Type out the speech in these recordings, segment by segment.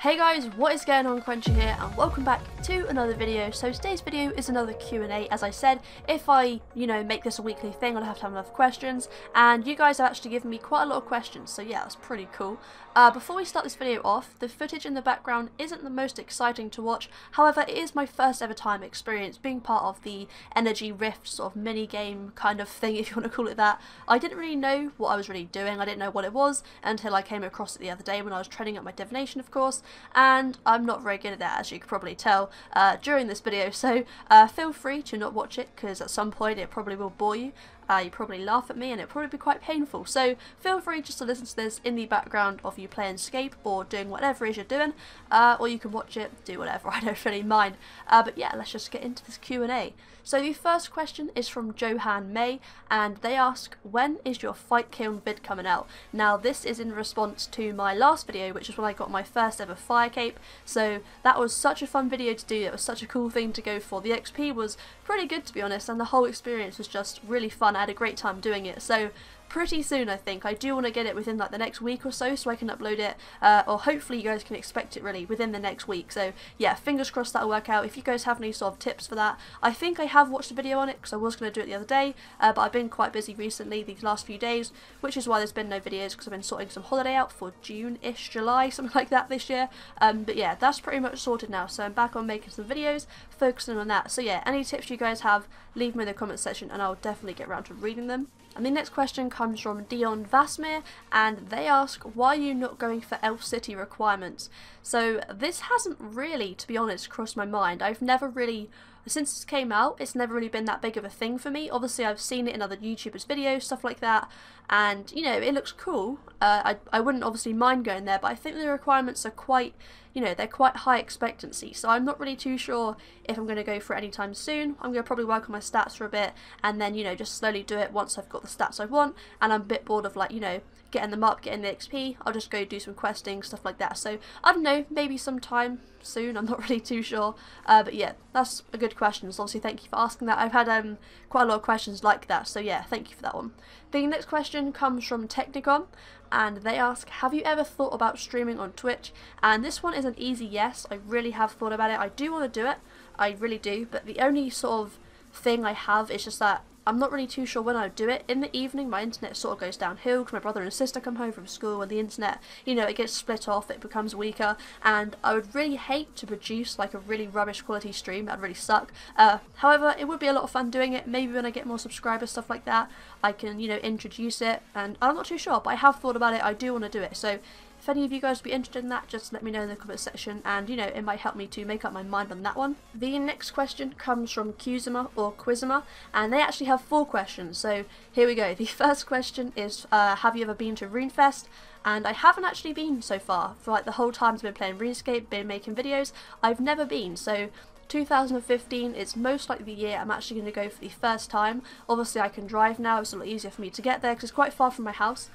Hey guys, what is going on? Crunchy here and welcome back to another video. So today's video is another Q&A. As I said, if I, make this a weekly thing, I'll have to have enough questions, and you guys have actually given me quite a lot of questions, so yeah, that's pretty cool. Before we start this video off, the footage in the background isn't the most exciting to watch, however it is my first ever time experience being part of the Energy Rift sort of mini game kind of thing, if you want to call it that. I didn't really know what I was really doing, I didn't know what it was until I came across it the other day when I was training up my divination, of course. And I'm not very good at that, as you could probably tell during this video, so feel free to not watch it, because at some point it probably will bore you. You probably laugh at me and it'll probably be quite painful, so feel free just to listen to this in the background of you playing Scape or doing whatever it is you're doing, or you can watch it, do whatever, I don't really mind. But yeah, let's just get into this Q&A. So the first question is from Johan May, and they ask, when is your Fight Kiln vid coming out? Now this is in response to my last video, which is when I got my first ever fire cape, so that was such a fun video to do, it was such a cool thing to go for. The XP was pretty good, to be honest, and the whole experience was just really fun. I had a great time doing it, so pretty soon I think. I do want to get it within like the next week or so I can upload it, or hopefully you guys can expect it really within the next week, so yeah, fingers crossed that'll work out. If you guys have any sort of tips for that, I think I have watched a video on it because I was going to do it the other day, but I've been quite busy recently these last few days, which is why there's been no videos, because I've been sorting some holiday out for June-ish, July, something like that this year. But yeah, that's pretty much sorted now, so I'm back on making some videos, focusing on that. So yeah, any tips you guys have, leave them in the comment section and I'll definitely get around to reading them. And the next question comes from Dion Vasmir, and they ask, why are you not going for Elf City requirements? So this hasn't really, to be honest, crossed my mind. I've never really, since it came out, it's never really been that big of a thing for me. Obviously I've seen it in other YouTubers' videos, stuff like that, and it looks cool. I wouldn't obviously mind going there, but I think the requirements are quite, they're quite high expectancy, so I'm not really too sure if I'm going to go for it anytime soon. I'm going to probably work on my stats for a bit, and then, just slowly do it once I've got the stats I want, and I'm a bit bored of, like, getting them up, getting the XP, I'll just go do some questing, stuff like that. So, I don't know, maybe sometime soon, I'm not really too sure, but yeah, that's a good question, so obviously thank you for asking that. I've had quite a lot of questions like that, so yeah, thank you for that one. The next question comes from Technicon, and they ask, have you ever thought about streaming on Twitch? And this one is an easy yes. I really have thought about it. I do want to do it, I really do, but the only sort of thing I have is just that I'm not really too sure when I do it. In the evening my internet sort of goes downhill because my brother and sister come home from school, and the internet, it gets split off, it becomes weaker, and I would really hate to produce like a really rubbish quality stream. That'd really suck. However, it would be a lot of fun doing it. Maybe when I get more subscribers, stuff like that, I can introduce it, and I'm not too sure, but I have thought about it. I do want to do it, so if any of you guys would be interested in that, just let me know in the comment section, and it might help me to make up my mind on that one. The next question comes from Kuzima or Quizima, and they actually have 4 questions, so here we go. The first question is, have you ever been to RuneFest? And I haven't actually been so far. For like the whole time I've been playing RuneScape, been making videos, I've never been, so 2015 is most likely the year I'm actually going to go for the first time. Obviously I can drive now, it's a lot easier for me to get there because it's quite far from my house.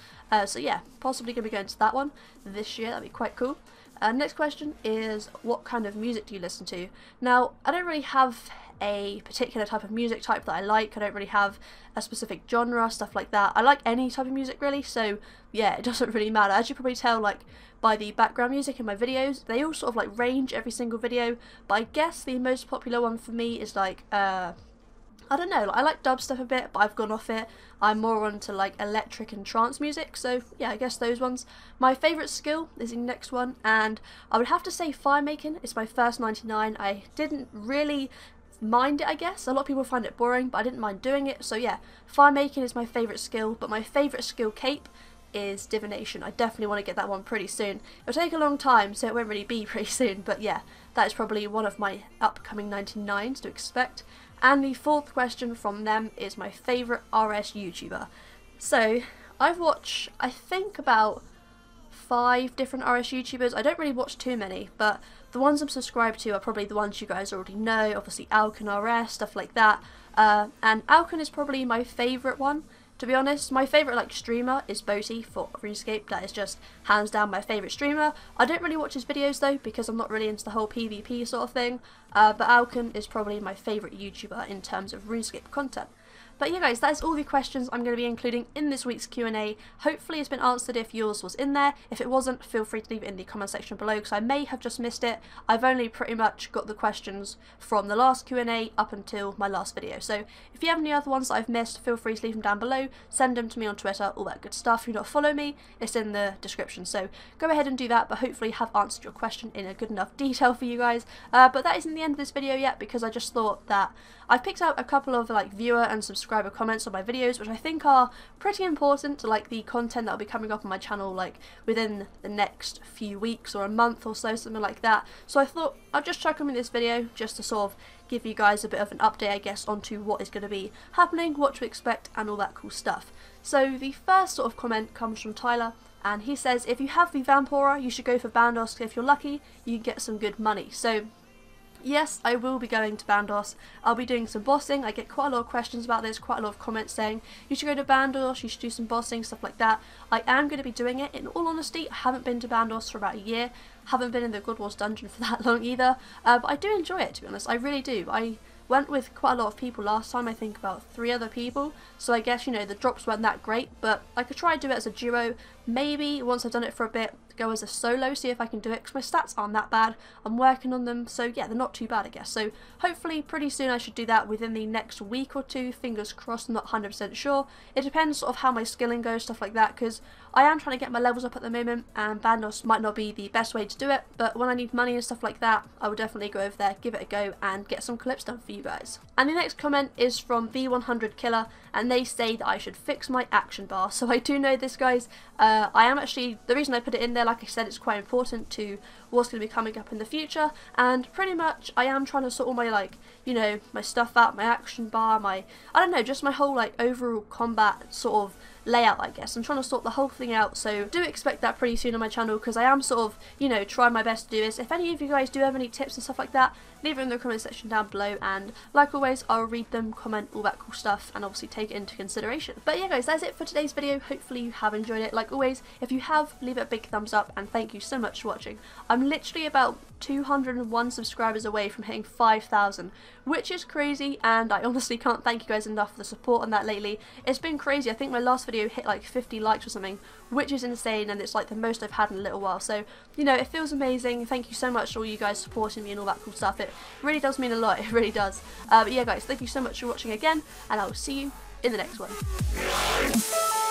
So yeah, possibly going to be going to that one this year, that'd be quite cool. Next question is, what kind of music do you listen to? Now, I don't really have a particular type of music type that I like. I don't really have a specific genre, stuff like that. I like any type of music really, so yeah, it doesn't really matter. As you probably tell, like, by the background music in my videos, they all sort of like range every single video, but I guess the most popular one for me is like, I don't know, I like dubstep a bit, but I've gone off it. I'm more onto like electric and trance music, so yeah, I guess those ones. My favourite skill is the next one, and I would have to say fire making is my first 99. I didn't really mind it, I guess. A lot of people find it boring, but I didn't mind doing it, so yeah, fire making is my favourite skill, but my favourite skill cape is divination. I definitely want to get that one pretty soon. It'll take a long time, so it won't really be pretty soon, but yeah, that is probably one of my upcoming 99s to expect. And the 4th question from them is my favourite RS YouTuber. So, I've watched, I think, about 5 different RS YouTubers. I don't really watch too many, but the ones I'm subscribed to are probably the ones you guys already know, obviously Alcon RS, stuff like that. And Alcon is probably my favourite one. To be honest, my favourite like streamer is Boaty for RuneScape. That is just hands down my favourite streamer. I don't really watch his videos though, because I'm not really into the whole PvP sort of thing, but Alcon is probably my favourite YouTuber in terms of RuneScape content. But yeah guys, that is all the questions I'm going to be including in this week's Q&A. Hopefully it's been answered if yours was in there. If it wasn't, feel free to leave it in the comment section below because I may have just missed it. I've only pretty much got the questions from the last Q&A up until my last video. So if you have any other ones that I've missed, feel free to leave them down below. Send them to me on Twitter, all that good stuff. If you don't follow me, it's in the description. So go ahead and do that, but hopefully have answered your question in a good enough detail for you guys. But that isn't the end of this video yet because I just thought that I've picked out a couple of like viewer and subscriber comments on my videos which I think are pretty important to like the content that will be coming up on my channel like within the next few weeks or a month or so, something like that. So I thought I'll just chuck them in this video just to sort of give you guys a bit of an update, I guess, onto what is going to be happening, what to expect and all that cool stuff. So the first sort of comment comes from Tyler, and he says if you have the Vamp Aura you should go for Bandos, if you're lucky you can get some good money. So yes, I will be going to Bandos. I'll be doing some bossing. I get quite a lot of questions about this, quite a lot of comments saying you should go to Bandos, you should do some bossing, stuff like that. I am going to be doing it. In all honesty, I haven't been to Bandos for about a year. Haven't been in the God Wars dungeon for that long either. But I do enjoy it, to be honest. I really do. I went with quite a lot of people last time, I think about 3 other people, so I guess, you know, the drops weren't that great, but I could try to do it as a duo, maybe once I've done it for a bit, go as a solo, see if I can do it, because my stats aren't that bad, I'm working on them, so yeah, they're not too bad I guess, so hopefully pretty soon I should do that within the next week or 2, fingers crossed, I'm not 100% sure, it depends sort of how my skilling goes, stuff like that, because I am trying to get my levels up at the moment, and Bandos might not be the best way to do it, but when I need money and stuff like that, I will definitely go over there, give it a go, and get some clips done for you guys. And the next comment is from B100 Killer, and they say that I should fix my action bar. So I do know this, guys. I am actually, the reason I put it in there, like I said, it's quite important to what's going to be coming up in the future, and pretty much I am trying to sort all my, like, you know, my stuff out, my action bar, my, I don't know, just my whole like overall combat sort of layout, I guess. I'm trying to sort the whole thing out, so do expect that pretty soon on my channel, because I am sort of, you know, trying my best to do this. If any of you guys do have any tips and stuff like that, leave it in the comment section down below, and like always, I'll read them, comment, all that cool stuff, and obviously take it into consideration. But yeah guys, that's it for today's video. Hopefully you have enjoyed it. Like always, if you have, leave it a big thumbs up, and thank you so much for watching. I'm literally about 201 subscribers away from hitting 5,000, which is crazy, and I honestly can't thank you guys enough for the support on that lately. It's been crazy. I think my last video hit like 50 likes or something, which is insane, and it's like the most I've had in a little while, so you know, it feels amazing. Thank you so much to all you guys supporting me and all that cool stuff. It really does mean a lot, it really does. But yeah guys, thank you so much for watching again, and I will see you in the next one.